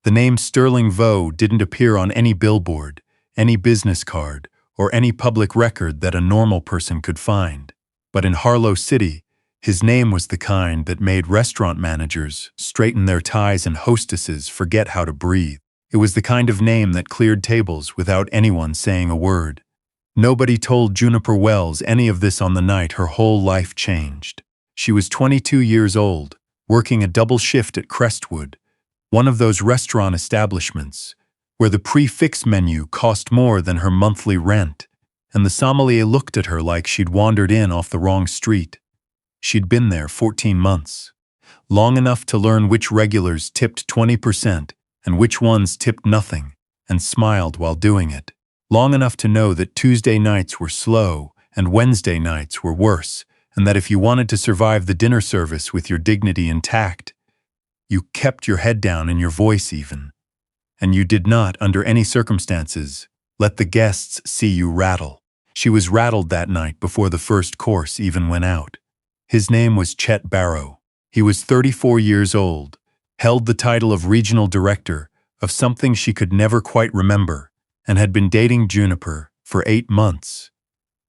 The name Sterling Vo didn't appear on any billboard, any business card, or any public record that a normal person could find. But in Harlow City, his name was the kind that made restaurant managers straighten their ties and hostesses forget how to breathe. It was the kind of name that cleared tables without anyone saying a word. Nobody told Juniper Wells any of this on the night her whole life changed. She was 22 years old, working a double shift at Crestwood, one of those restaurant establishments where the prix-fixe menu cost more than her monthly rent, and the sommelier looked at her like she'd wandered in off the wrong street. She'd been there 14 months, long enough to learn which regulars tipped 20% and which ones tipped nothing, and smiled while doing it. Long enough to know that Tuesday nights were slow and Wednesday nights were worse, and that if you wanted to survive the dinner service with your dignity intact, you kept your head down and your voice even. And you did not, under any circumstances, let the guests see you rattle. She was rattled that night before the first course even went out. His name was Chet Barrow. He was 34 years old, held the title of regional director of something she could never quite remember, and had been dating Juniper for 8 months.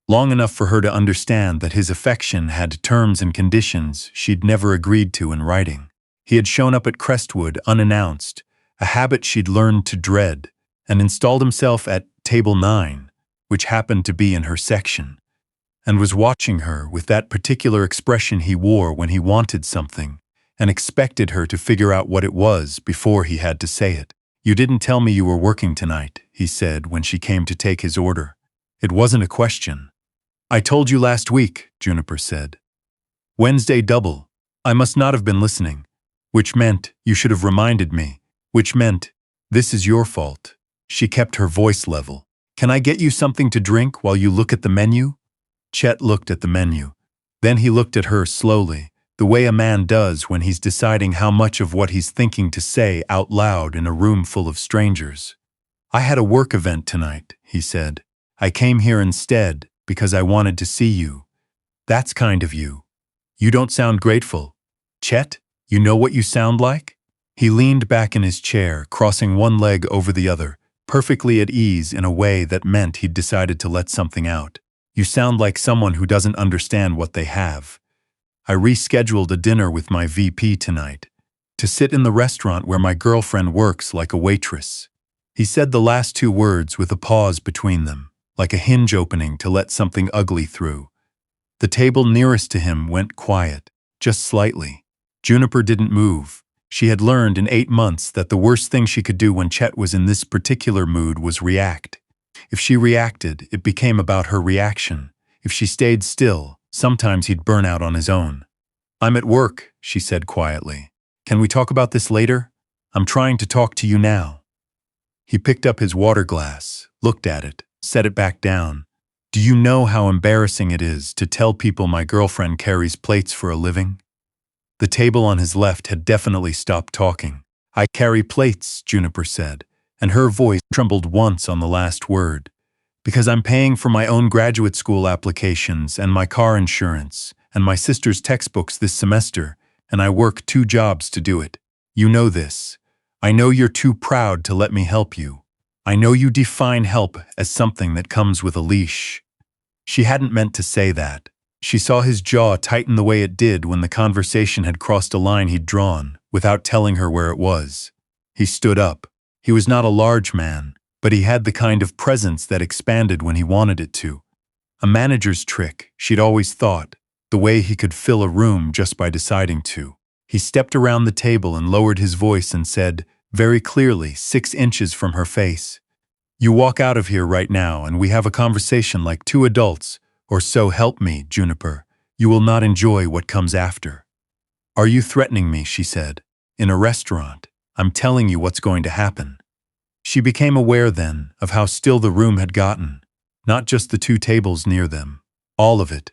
Long enough for her to understand that his affection had terms and conditions she'd never agreed to in writing. He had shown up at Crestwood unannounced, a habit she'd learned to dread, and installed himself at Table 9, which happened to be in her section, and was watching her with that particular expression he wore when he wanted something, and expected her to figure out what it was before he had to say it. "You didn't tell me you were working tonight," he said when she came to take his order. It wasn't a question. "I told you last week," Juniper said. "Wednesday double. I must not have been listening. Which meant you should have reminded me. Which meant this is your fault." She kept her voice level. "Can I get you something to drink while you look at the menu?" Chet looked at the menu. Then he looked at her slowly, the way a man does when he's deciding how much of what he's thinking to say out loud in a room full of strangers. "I had a work event tonight," he said. "I came here instead because I wanted to see you. That's kind of you. You don't sound grateful. Chet, you know what you sound like?" He leaned back in his chair, crossing one leg over the other, perfectly at ease in a way that meant he'd decided to let something out. "You sound like someone who doesn't understand what they have. I rescheduled a dinner with my VP tonight, to sit in the restaurant where my girlfriend works like a waitress." He said the last 2 words with a pause between them, like a hinge opening to let something ugly through. The table nearest to him went quiet, just slightly. Juniper didn't move. She had learned in 8 months that the worst thing she could do when Chet was in this particular mood was react. If she reacted, it became about her reaction. If she stayed still, sometimes he'd burn out on his own. "I'm at work," she said quietly. "Can we talk about this later? I'm trying to talk to you now." He picked up his water glass, looked at it, set it back down. "Do you know how embarrassing it is to tell people my girlfriend carries plates for a living?" The table on his left had definitely stopped talking. "I carry plates," Juniper said, and her voice trembled once on the last word. "Because I'm paying for my own graduate school applications and my car insurance and my sister's textbooks this semester, and I work 2 jobs to do it. You know this. I know you're too proud to let me help you. I know you define help as something that comes with a leash." She hadn't meant to say that. She saw his jaw tighten the way it did when the conversation had crossed a line he'd drawn, without telling her where it was. He stood up. He was not a large man, but he had the kind of presence that expanded when he wanted it to. A manager's trick, she'd always thought, the way he could fill a room just by deciding to. He stepped around the table and lowered his voice and said, very clearly, 6 inches from her face, "You walk out of here right now and we have a conversation like 2 adults, or so help me, Juniper. You will not enjoy what comes after." "Are you threatening me?" she said. "In a restaurant. I'm telling you what's going to happen." She became aware then of how still the room had gotten, not just the 2 tables near them. All of it.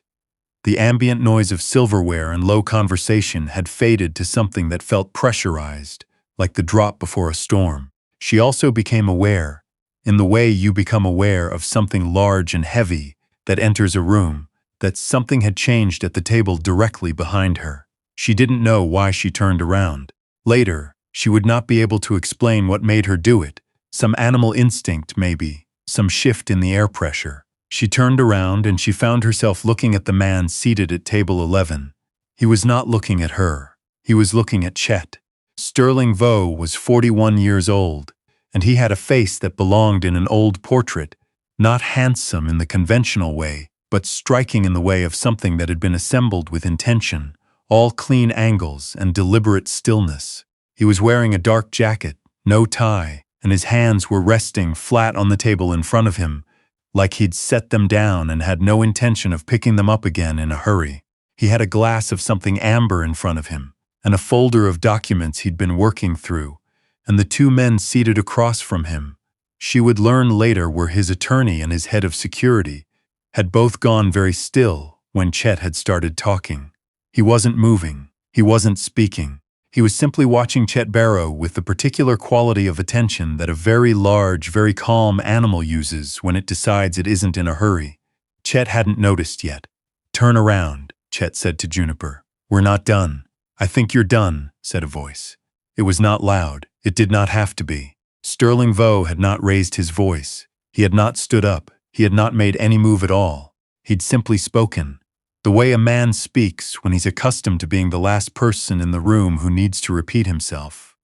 The ambient noise of silverware and low conversation had faded to something that felt pressurized, like the drop before a storm. She also became aware, in the way you become aware of something large and heavy that enters a room, that something had changed at the table directly behind her. She didn't know why she turned around. Later, She would not be able to explain what made her do it. Some animal instinct, maybe. Some shift in the air pressure. She turned around and she found herself looking at the man seated at table 11. He was not looking at her. He was looking at Chet. Sterling Vaux was 41 years old, and he had a face that belonged in an old portrait, not handsome in the conventional way, but striking in the way of something that had been assembled with intention, all clean angles and deliberate stillness. He was wearing a dark jacket, no tie, and his hands were resting flat on the table in front of him, like he'd set them down and had no intention of picking them up again in a hurry. He had a glass of something amber in front of him, and a folder of documents he'd been working through, and the two men seated across from him, she would learn later were his attorney and his head of security, had both gone very still when Chet had started talking. He wasn't moving. He wasn't speaking. He was simply watching Chet Barrow with the particular quality of attention that a very large, very calm animal uses when it decides it isn't in a hurry. Chet hadn't noticed yet. "Turn around," Chet said to Juniper. "We're not done." "I think you're done," said a voice. It was not loud. It did not have to be. Sterling Vaux had not raised his voice. He had not stood up. He had not made any move at all. He'd simply spoken. The way a man speaks when he's accustomed to being the last person in the room who needs to repeat himself.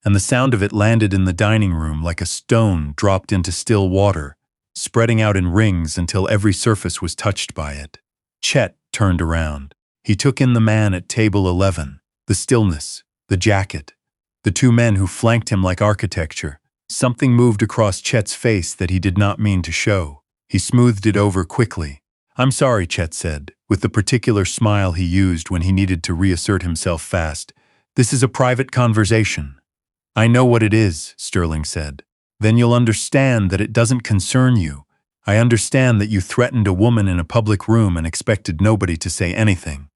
And the sound of it landed in the dining room like a stone dropped into still water, spreading out in rings until every surface was touched by it. Chet turned around. He took in the man at table 11, the stillness, the jacket, the two men who flanked him like architecture. Something moved across Chet's face that he did not mean to show. He smoothed it over quickly. "I'm sorry," Chet said, with the particular smile he used when he needed to reassert himself fast. "This is a private conversation." "I know what it is," Sterling said. "Then you'll understand that it doesn't concern you. I understand that you threatened a woman in a public room and expected nobody to say anything."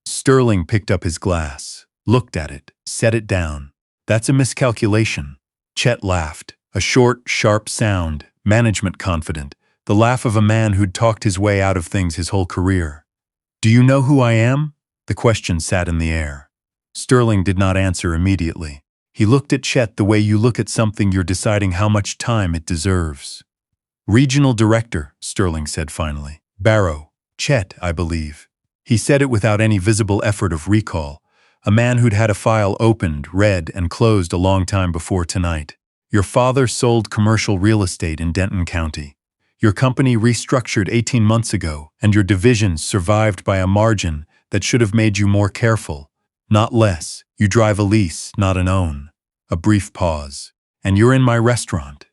Sterling picked up his glass, looked at it, set it down. "That's a miscalculation." Chet laughed, a short, sharp sound, management confident, the laugh of a man who'd talked his way out of things his whole career. "Do you know who I am?" The question sat in the air. Sterling did not answer immediately. He looked at Chet the way you look at something you're deciding how much time it deserves. "Regional Director," Sterling said finally. "Barrow. Chet, I believe." He said it without any visible effort of recall, a man who'd had a file opened, read, and closed a long time before tonight. "Your father sold commercial real estate in Denton County. Your company restructured 18 months ago, and your division survived by a margin that should have made you more careful, not less. You drive a lease, not an own." A brief pause. "And you're in my restaurant."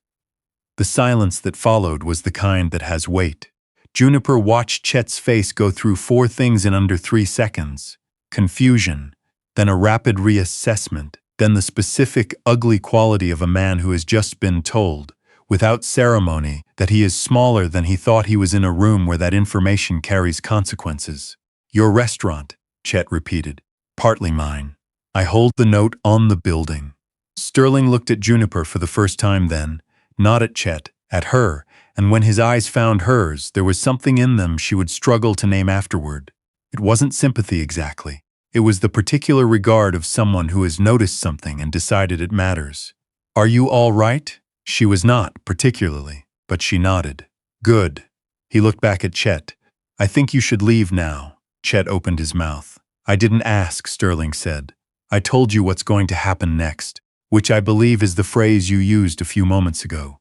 The silence that followed was the kind that has weight. Juniper watched Chet's face go through 4 things in under 3 seconds. Confusion, then a rapid reassessment, then the specific, ugly quality of a man who has just been told, without ceremony, that he is smaller than he thought he was in a room where that information carries consequences. "Your restaurant," Chet repeated. "Partly mine. I hold the note on the building." Sterling looked at Juniper for the first time then, not at Chet, at her, and when his eyes found hers, there was something in them she would struggle to name afterward. It wasn't sympathy exactly. It was the particular regard of someone who has noticed something and decided it matters. "Are you all right?" She was not, particularly, but she nodded. "Good." He looked back at Chet. "I think you should leave now." Chet opened his mouth. "I didn't ask," Sterling said. "I told you what's going to happen next, which I believe is the phrase you used a few moments ago."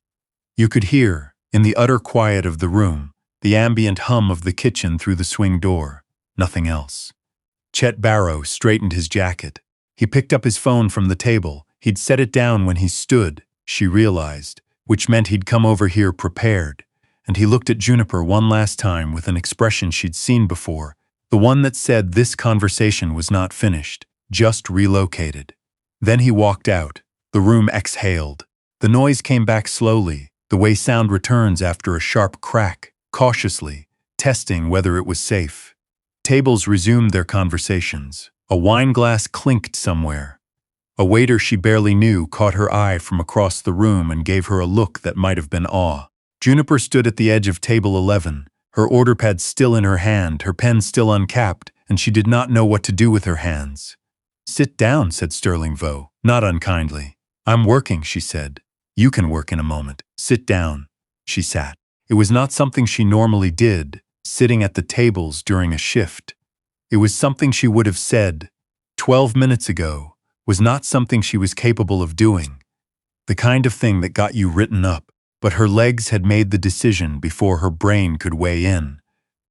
You could hear, in the utter quiet of the room, the ambient hum of the kitchen through the swing door. Nothing else. Chet Barrow straightened his jacket. He picked up his phone from the table. He'd set it down when he stood, she realized, which meant he'd come over here prepared. And he looked at Juniper one last time with an expression she'd seen before, the one that said this conversation was not finished, just relocated. Then he walked out. The room exhaled. The noise came back slowly, the way sound returns after a sharp crack, cautiously, testing whether it was safe. Tables resumed their conversations. A wine glass clinked somewhere. A waiter she barely knew caught her eye from across the room and gave her a look that might have been awe. Juniper stood at the edge of table 11, her order pad still in her hand, her pen still uncapped, and she did not know what to do with her hands. Sit down, said Sterling Vo, not unkindly. I'm working, she said. You can work in a moment. Sit down. She sat. It was not something she normally did, sitting at the tables during a shift. It was something she would have said 12 minutes ago, was not something she was capable of doing. The kind of thing that got you written up. But her legs had made the decision before her brain could weigh in.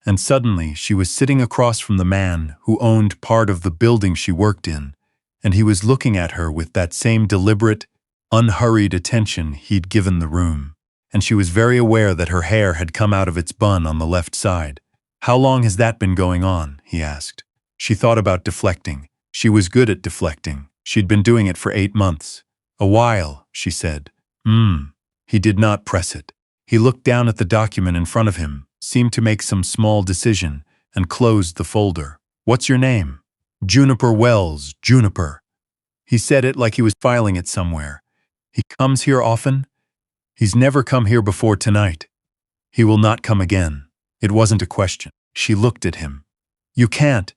And suddenly she was sitting across from the man who owned part of the building she worked in, and he was looking at her with that same deliberate, unhurried attention he'd given the room. And she was very aware that her hair had come out of its bun on the left side. How long has that been going on? He asked. She thought about deflecting. She was good at deflecting. She'd been doing it for 8 months. A while, she said. He did not press it. He looked down at the document in front of him, seemed to make some small decision, and closed the folder. What's your name? Juniper Wells, Juniper. He said it like he was filing it somewhere. He comes here often? He's never come here before tonight. He will not come again. It wasn't a question. She looked at him. You can't.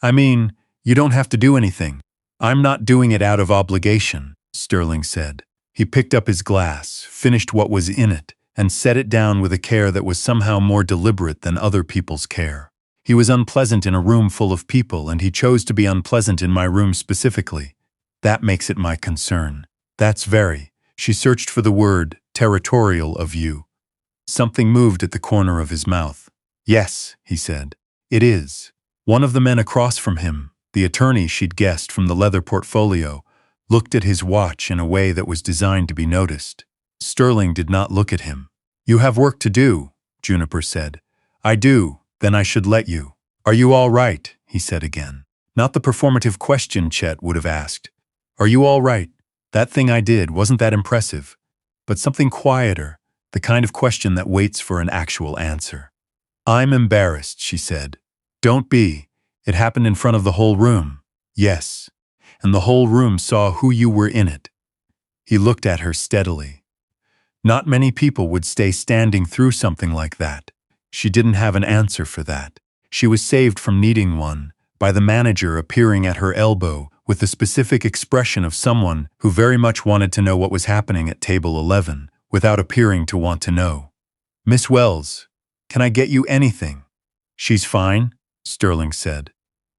I mean, you don't have to do anything. I'm not doing it out of obligation, Sterling said. He picked up his glass, finished what was in it, and set it down with a care that was somehow more deliberate than other people's care. He was unpleasant in a room full of people, and he chose to be unpleasant in my room specifically. That makes it my concern. That's very. She searched for the word, territorial of you. Something moved at the corner of his mouth. Yes, he said. It is. One of the men across from him, the attorney she'd guessed from the leather portfolio, looked at his watch in a way that was designed to be noticed. Sterling did not look at him. You have work to do, Juniper said. I do, then I should let you. Are you all right? He said again. Not the performative question Chet would have asked. Are you all right? That thing I did, wasn't that impressive? But something quieter, the kind of question that waits for an actual answer. I'm embarrassed, she said. Don't be. It happened in front of the whole room. Yes. And the whole room saw who you were in it. He looked at her steadily. Not many people would stay standing through something like that. She didn't have an answer for that. She was saved from needing one by the manager appearing at her elbow with the specific expression of someone who very much wanted to know what was happening at table 11 without appearing to want to know. Miss Wells, can I get you anything? She's fine, Sterling said.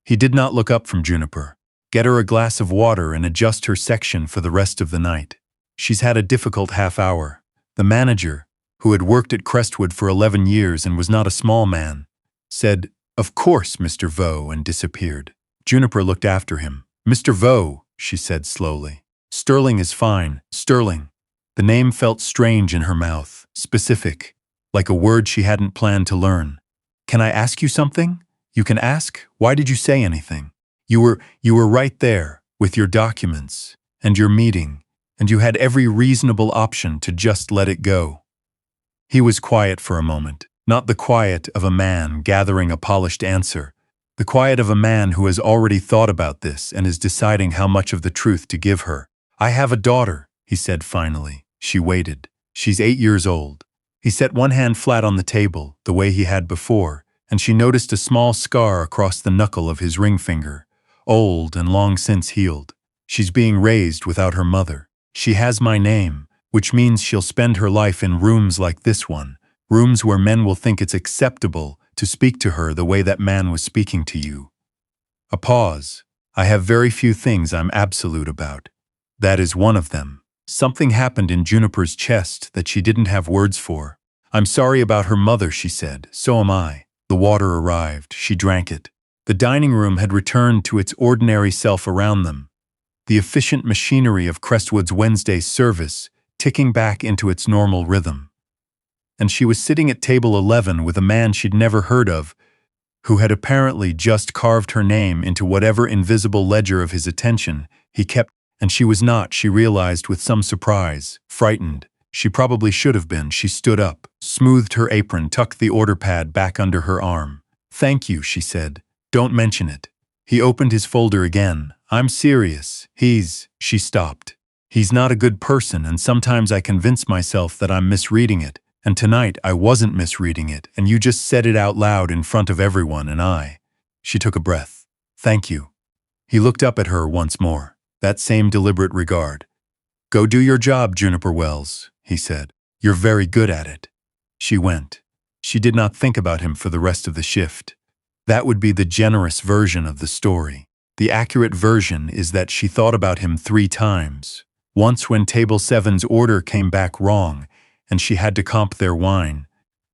He did not look up from Juniper. Get her a glass of water and adjust her section for the rest of the night. She's had a difficult half hour. The manager, who had worked at Crestwood for 11 years and was not a small man, said, Of course, Mr. Vo, and disappeared. Juniper looked after him. Mr. Vo, she said slowly. Sterling is fine, Sterling. The name felt strange in her mouth, specific, like a word she hadn't planned to learn. Can I ask you something? You can ask. Why did you say anything? You were right there, with your documents, and your meeting, and you had every reasonable option to just let it go. He was quiet for a moment, not the quiet of a man gathering a polished answer, the quiet of a man who has already thought about this and is deciding how much of the truth to give her. I have a daughter, he said finally. She waited. She's 8 years old. He set one hand flat on the table, the way he had before, and she noticed a small scar across the knuckle of his ring finger. Old and long since healed. She's being raised without her mother. She has my name, which means she'll spend her life in rooms like this one, rooms where men will think it's acceptable to speak to her the way that man was speaking to you. A pause. I have very few things I'm absolute about. That is one of them. Something happened in Juniper's chest that she didn't have words for. I'm sorry about her mother, she said. So am I. The water arrived. She drank it. The dining room had returned to its ordinary self around them, the efficient machinery of Crestwood's Wednesday service ticking back into its normal rhythm. And she was sitting at table 11 with a man she'd never heard of, who had apparently just carved her name into whatever invisible ledger of his attention he kept, and she was not, she realized with some surprise, frightened. She probably should have been. She stood up, smoothed her apron, tucked the order pad back under her arm. Thank you, she said. Don't mention it. He opened his folder again. I'm serious. She stopped. He's not a good person, and sometimes I convince myself that I'm misreading it, and tonight I wasn't misreading it, and you just said it out loud in front of everyone, and she took a breath. Thank you. He looked up at her once more, that same deliberate regard. "Go do your job, Juniper Wells," he said. "You're very good at it." She went. She did not think about him for the rest of the shift. That would be the generous version of the story. The accurate version is that she thought about him 3 times. Once when Table 7's order came back wrong, and she had to comp their wine.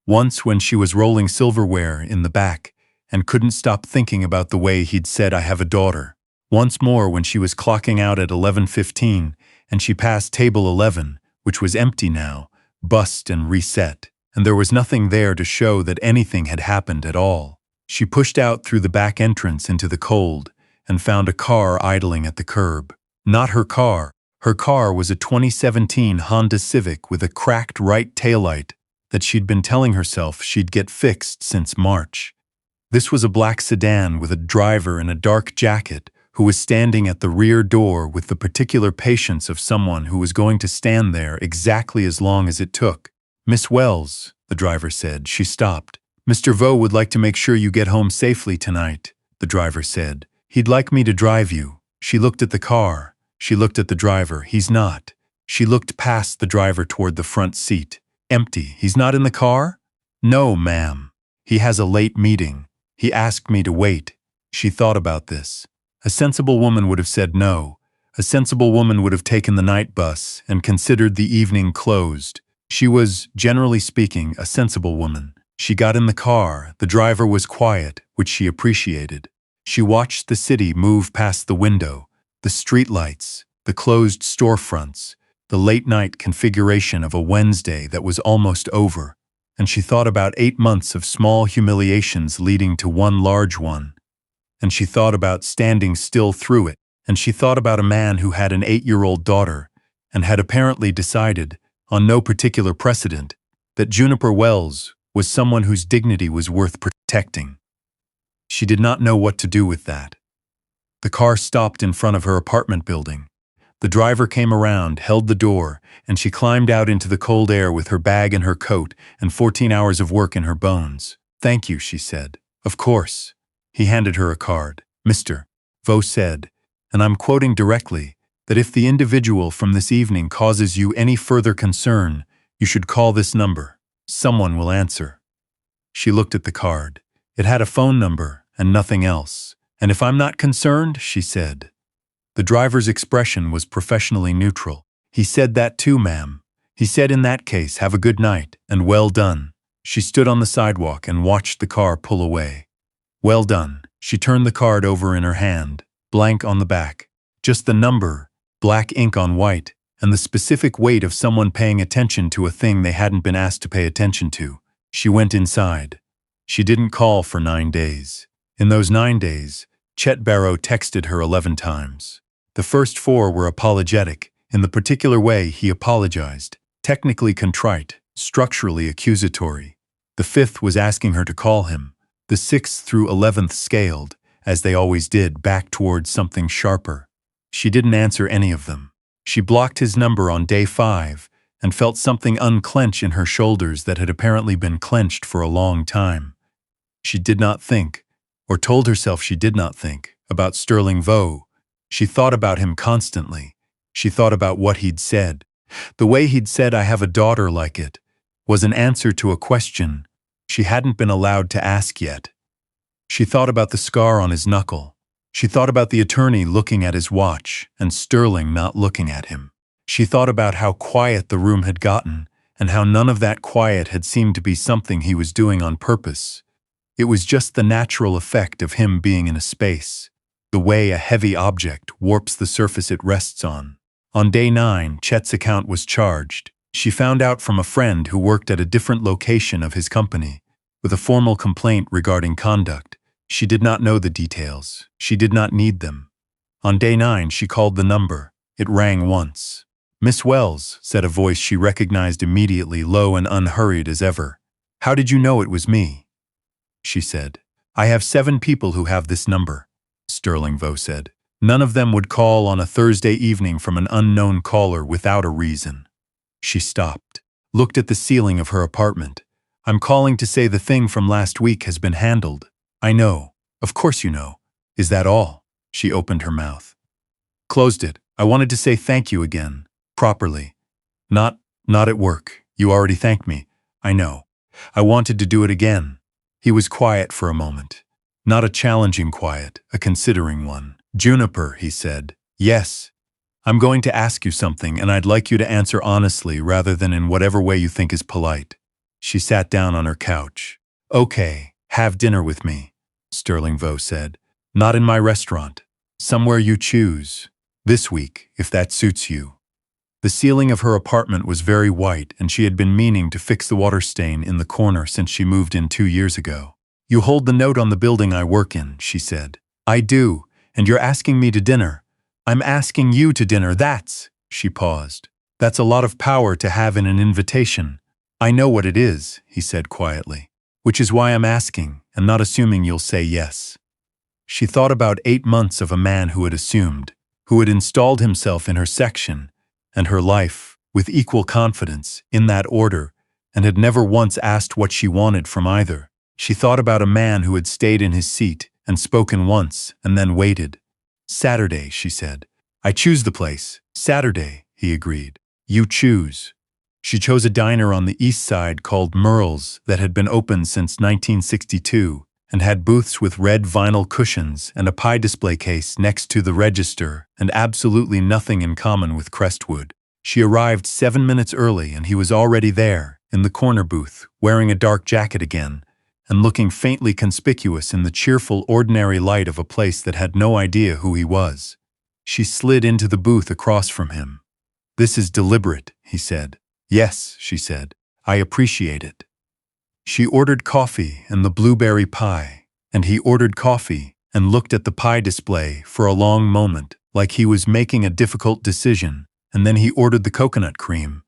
Once when she was rolling silverware in the back, and couldn't stop thinking about the way he'd said, "I have a daughter." Once more when she was clocking out at 11:15, and she passed Table 11, which was empty now, bussed and reset, and there was nothing there to show that anything had happened at all. She pushed out through the back entrance into the cold, and found a car idling at the curb. Not her car. Her car was a 2017 Honda Civic with a cracked right taillight that she'd been telling herself she'd get fixed since March. This was a black sedan with a driver in a dark jacket who was standing at the rear door with the particular patience of someone who was going to stand there exactly as long as it took. "Miss Wells," the driver said. She stopped. "Mr. Vo would like to make sure you get home safely tonight," the driver said. "He'd like me to drive you." She looked at the car. She looked at the driver. "He's not." She looked past the driver toward the front seat. "Empty. He's not in the car?" "No, ma'am. He has a late meeting. He asked me to wait." She thought about this. A sensible woman would have said no. A sensible woman would have taken the night bus and considered the evening closed. She was, generally speaking, a sensible woman. She got in the car. The driver was quiet, which she appreciated. She watched the city move past the window, the streetlights, the closed storefronts, the late-night configuration of a Wednesday that was almost over, and she thought about 8 months of small humiliations leading to one large one. And she thought about standing still through it, and she thought about a man who had an 8-year-old daughter and had apparently decided, on no particular precedent, that Juniper Wells was someone whose dignity was worth protecting. She did not know what to do with that. The car stopped in front of her apartment building. The driver came around, held the door, and she climbed out into the cold air with her bag and her coat and 14 hours of work in her bones. "Thank you," she said. "Of course." He handed her a card. "Mr. Vo said, and I'm quoting directly, that if the individual from this evening causes you any further concern, you should call this number. Someone will answer." She looked at the card. It had a phone number and nothing else. "And if I'm not concerned," she said. The driver's expression was professionally neutral. "He said that too, ma'am. He said in that case, have a good night, and well done." She stood on the sidewalk and watched the car pull away. "Well done." She turned the card over in her hand, blank on the back. Just the number, black ink on white, and the specific weight of someone paying attention to a thing they hadn't been asked to pay attention to. She went inside. She didn't call for 9 days. In those 9 days, Chet Barrow texted her 11 times. The first 4 were apologetic, in the particular way he apologized, technically contrite, structurally accusatory. The 5th was asking her to call him. The 6th through 11th scaled, as they always did, back towards something sharper. She didn't answer any of them. She blocked his number on day 5 and felt something unclench in her shoulders that had apparently been clenched for a long time. She did not think, or told herself she did not think, about Sterling Vo. She thought about him constantly. She thought about what he'd said. The way he'd said, "I have a daughter like it," was an answer to a question she hadn't been allowed to ask yet. She thought about the scar on his knuckle. She thought about the attorney looking at his watch and Sterling not looking at him. She thought about how quiet the room had gotten and how none of that quiet had seemed to be something he was doing on purpose. It was just the natural effect of him being in a space, the way a heavy object warps the surface it rests on. On day 9, Chet's account was charged. She found out from a friend who worked at a different location of his company, with a formal complaint regarding conduct. She did not know the details. She did not need them. On day 9, she called the number. It rang once. "Miss Wells," said a voice she recognized immediately, low and unhurried as ever. "How did you know it was me?" She said. "I have 7 people who have this number," Sterling Vo said. "None of them would call on a Thursday evening from an unknown caller without a reason." She stopped, looked at the ceiling of her apartment. "I'm calling to say the thing from last week has been handled." "I know. Of course you know. Is that all?" She opened her mouth. Closed it. I wanted to say thank you again. Properly. Not at work. You already thanked me. I know. I wanted to do it again. He was quiet for a moment. Not a challenging quiet, a considering one. Juniper, he said. Yes. I'm going to ask you something, and I'd like you to answer honestly rather than in whatever way you think is polite. She sat down on her couch. Okay, have dinner with me, Sterling Vaux said. Not in my restaurant. Somewhere you choose. This week, if that suits you. The ceiling of her apartment was very white, and she had been meaning to fix the water stain in the corner since she moved in 2 years ago. You hold the note on the building I work in, she said. I do, and you're asking me to dinner. I'm asking you to dinner, she paused. That's a lot of power to have in an invitation. I know what it is, he said quietly, which is why I'm asking, and not assuming you'll say yes. She thought about 8 months of a man who had assumed, who had installed himself in her section, and her life, with equal confidence, in that order, and had never once asked what she wanted from either. She thought about a man who had stayed in his seat and spoken once and then waited. Saturday, she said. I choose the place. Saturday, he agreed. You choose. She chose a diner on the east side called Merle's that had been open since 1962 and had booths with red vinyl cushions and a pie display case next to the register and absolutely nothing in common with Crestwood. She arrived 7 minutes early and he was already there, in the corner booth, wearing a dark jacket again, and looking faintly conspicuous in the cheerful, ordinary light of a place that had no idea who he was. She slid into the booth across from him. This is deliberate, he said. Yes, she said. I appreciate it. She ordered coffee and the blueberry pie, and he ordered coffee and looked at the pie display for a long moment, like he was making a difficult decision, and then he ordered the coconut cream,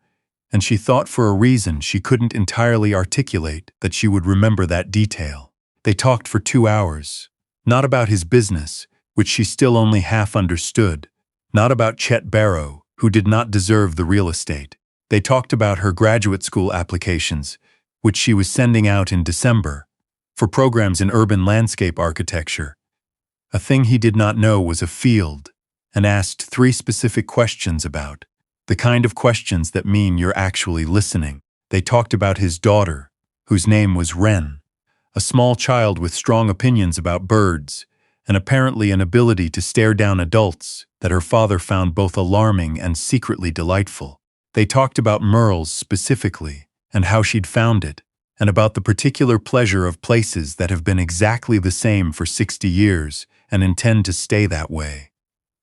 and she thought for a reason she couldn't entirely articulate that she would remember that detail. They talked for 2 hours, not about his business, which she still only half understood, not about Chet Barrow, who did not deserve the real estate. They talked about her graduate school applications, which she was sending out in December, for programs in urban landscape architecture. A thing he did not know was a field, and asked 3 specific questions about. The kind of questions that mean you're actually listening. They talked about his daughter, whose name was Wren, a small child with strong opinions about birds, and apparently an ability to stare down adults that her father found both alarming and secretly delightful. They talked about Merle's specifically, and how she'd found it, and about the particular pleasure of places that have been exactly the same for 60 years and intend to stay that way.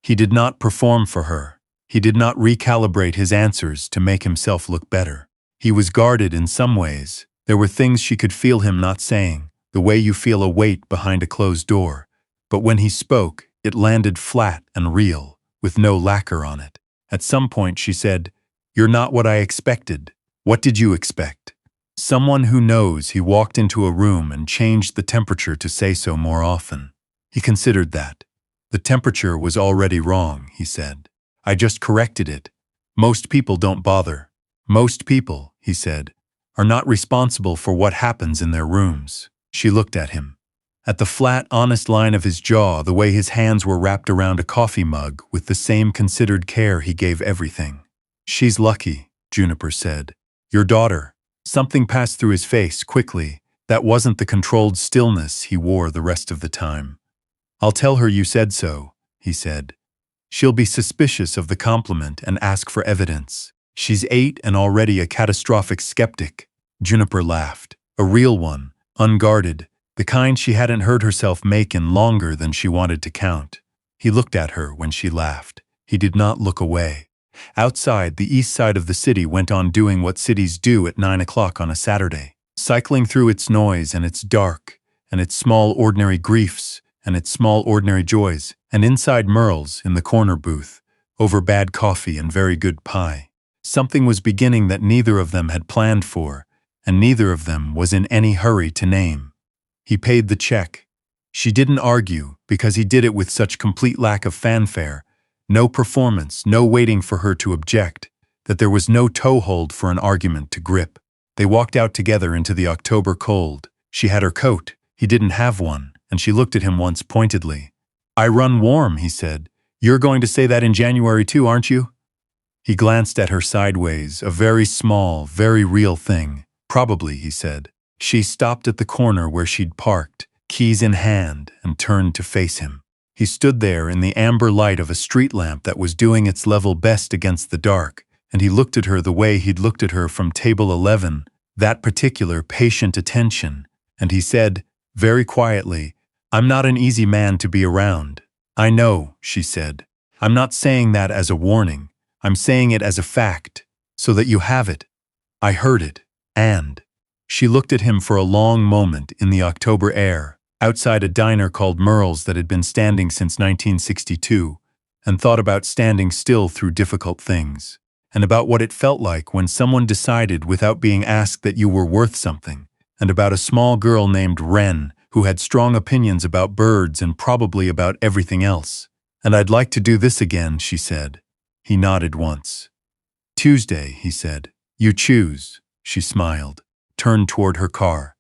He did not perform for her. He did not recalibrate his answers to make himself look better. He was guarded in some ways. There were things she could feel him not saying, the way you feel a weight behind a closed door. But when he spoke, it landed flat and real, with no lacquer on it. At some point she said, "You're not what I expected. What did you expect?" Someone who knows he walked into a room and changed the temperature to say so more often. He considered that. The temperature was already wrong, he said. I just corrected it. Most people don't bother. Most people, he said, are not responsible for what happens in their rooms. She looked at him. At the flat, honest line of his jaw, the way his hands were wrapped around a coffee mug with the same considered care he gave everything. She's lucky, Juniper said. Your daughter. Something passed through his face quickly. That wasn't the controlled stillness he wore the rest of the time. I'll tell her you said so, he said. She'll be suspicious of the compliment and ask for evidence. She's 8 and already a catastrophic skeptic. Juniper laughed. A real one, unguarded, the kind she hadn't heard herself make in longer than she wanted to count. He looked at her when she laughed. He did not look away. Outside, the east side of the city went on doing what cities do at 9 o'clock on a Saturday, cycling through its noise and its dark, and its small ordinary griefs, and its small ordinary joys, and inside Merle's, in the corner booth, over bad coffee and very good pie. Something was beginning that neither of them had planned for, and neither of them was in any hurry to name. He paid the check. She didn't argue, because he did it with such complete lack of fanfare, no performance, no waiting for her to object, that there was no toehold for an argument to grip. They walked out together into the October cold. She had her coat, he didn't have one, and she looked at him once pointedly. I run warm, he said. You're going to say that in January too, aren't you? He glanced at her sideways, a very small, very real thing. Probably, he said. She stopped at the corner where she'd parked, keys in hand, and turned to face him. He stood there in the amber light of a street lamp that was doing its level best against the dark, and he looked at her the way he'd looked at her from table 11, that particular patient attention, and he said, very quietly, I'm not an easy man to be around. I know, she said. I'm not saying that as a warning. I'm saying it as a fact, so that you have it. I heard it, and… She looked at him for a long moment in the October air, outside a diner called Merle's that had been standing since 1962, and thought about standing still through difficult things, and about what it felt like when someone decided without being asked that you were worth something, and about a small girl named Wren who had strong opinions about birds and probably about everything else. And I'd like to do this again, she said. He nodded once. Tuesday, he said. You choose, she smiled, turned toward her car.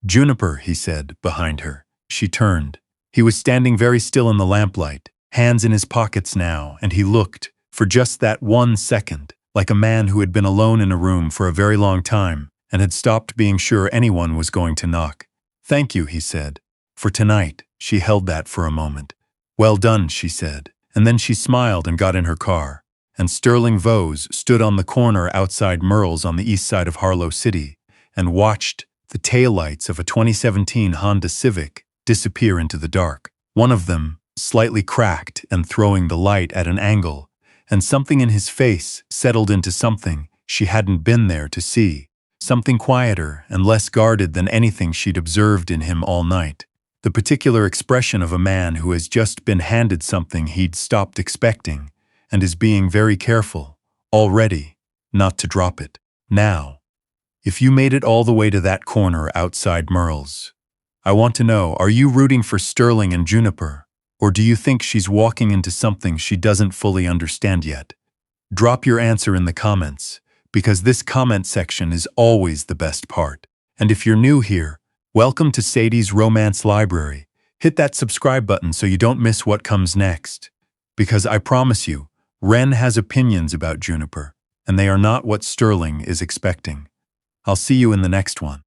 Juniper, he said, behind her. She turned. He was standing very still in the lamplight, hands in his pockets now, and he looked, for just that 1 second, like a man who had been alone in a room for a very long time and had stopped being sure anyone was going to knock. Thank you, he said. For tonight. She held that for a moment. Well done, she said, and then she smiled and got in her car. And Sterling Vose stood on the corner outside Merle's on the east side of Harlow City and watched the taillights of a 2017 Honda Civic disappear into the dark. One of them, slightly cracked and throwing the light at an angle, and something in his face settled into something she hadn't been there to see, something quieter and less guarded than anything she'd observed in him all night. The particular expression of a man who has just been handed something he'd stopped expecting and is being very careful, already, not to drop it. Now, if you made it all the way to that corner outside Merle's, I want to know, are you rooting for Sterling and Juniper, or do you think she's walking into something she doesn't fully understand yet? Drop your answer in the comments, because this comment section is always the best part. And if you're new here, welcome to Sadie's Romance Library. Hit that subscribe button so you don't miss what comes next. Because I promise you, Wren has opinions about Juniper, and they are not what Sterling is expecting. I'll see you in the next one.